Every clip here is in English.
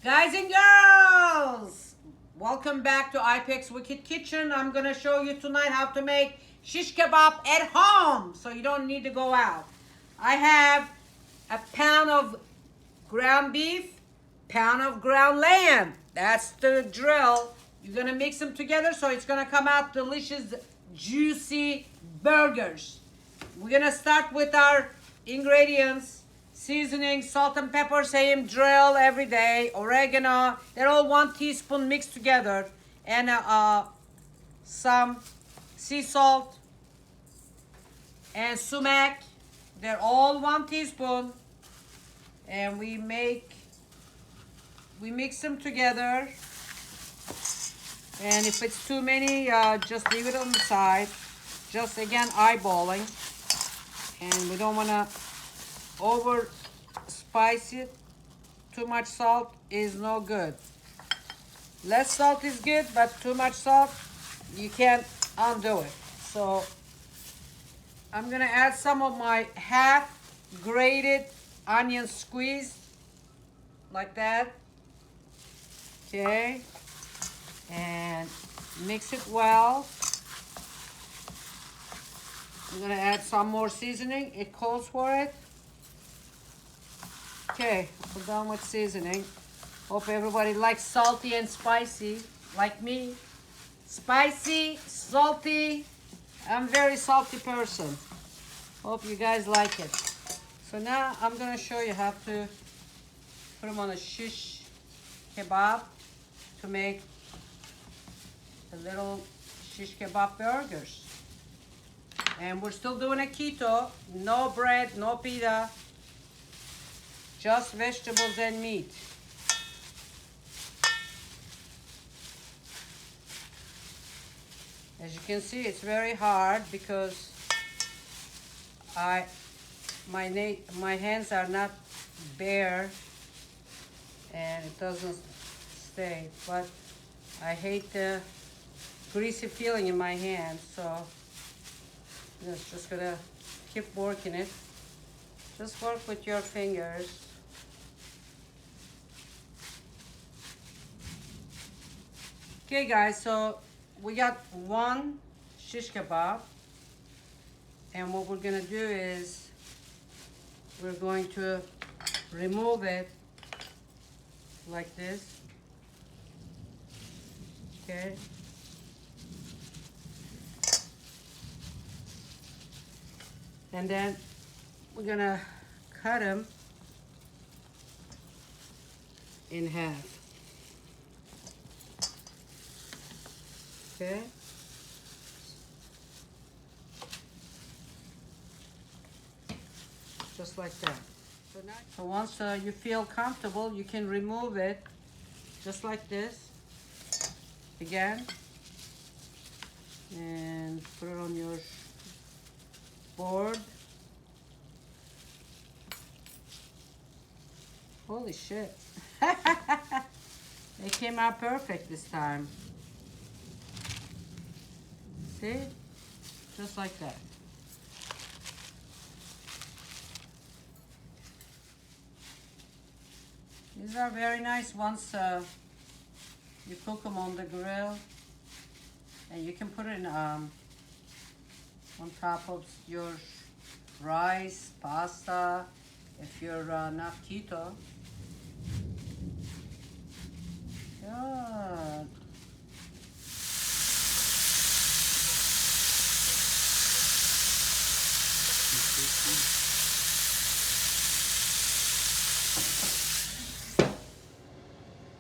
Guys and girls, welcome back to Ipek's Wykked Kitchen. I'm gonna show you tonight how to make shish kebab at home, so you don't need to go out. I have a pound of ground beef, pound of ground lamb. That's the drill. You're gonna mix them together so it's gonna come out delicious, juicy burgers. We're gonna start with our ingredients. Seasoning, salt and pepper, same drill every day. Oregano, they're all 1 teaspoon mixed together. And some sea salt and sumac. They're all 1 teaspoon. And we mix them together. And if it's too many, just leave it on the side. Just again, eyeballing. And we don't want to over spice it. Too much salt is no good. Less salt is good, but too much salt, you can't undo it. So I'm gonna add some of my half grated onion squeezed like that. Okay, and mix it well. I'm gonna add some more seasoning. It calls for it. Okay, we're done with seasoning. Hope everybody likes salty and spicy, like me. Spicy, salty. I'm a very salty person. Hope you guys like it. So now I'm gonna show you how to put them on a shish kebab to make the little shish kebab burgers. And we're still doing a keto, no bread, no pita. Just vegetables and meat. As you can see, it's very hard because my hands are not bare and it doesn't stay. But I hate the greasy feeling in my hands, so I'm just gonna keep working it. Just work with your fingers. Okay guys, so we got 1 shish kebab, and what we're gonna do is we're going to remove it like this. Okay. And then we're gonna cut them in half. Okay. Just like that. So once you feel comfortable, you can remove it just like this again and put it on your board. Holy shit. They came out perfect this time. See? Just like that. These are very nice once you cook them on the grill. And you can put it on top of your rice, pasta, if you're not keto. Good.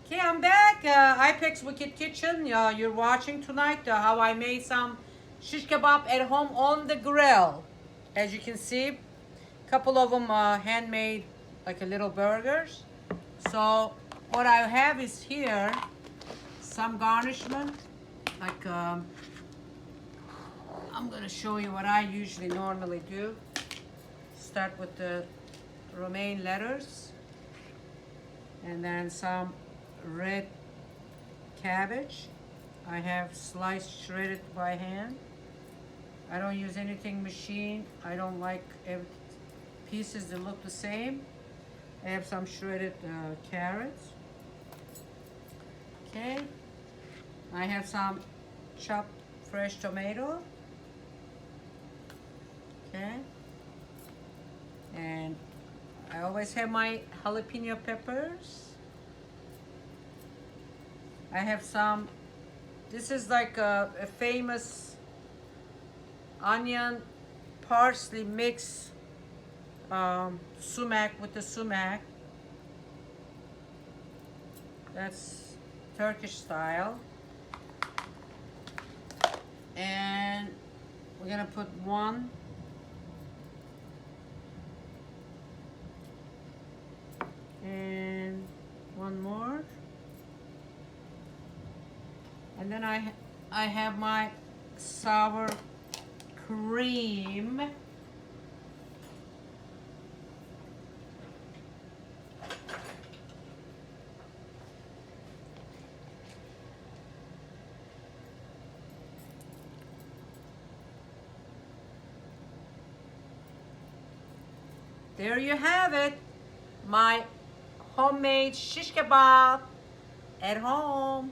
Okay, I'm back. Ipek's Wykked Kitchen. You're watching tonight how I made some shish kebab at home on the grill. As you can see, a couple of them handmade, like a little burgers. So what I have is here some garnishment. Like I'm gonna show you what I usually normally do. Start with the romaine lettuce, and then some red cabbage. I have sliced, shredded by hand. I don't use anything machine. I don't like pieces that look the same. I have some shredded carrots. Okay. I have some chopped fresh tomato. Okay. And I always have my jalapeno peppers. I have some, this is like a famous onion parsley mix, sumac with the sumac. That's Turkish style. And we're gonna put one. And one more. And then I have my sour cream. There you have it, my homemade shish kebab at home.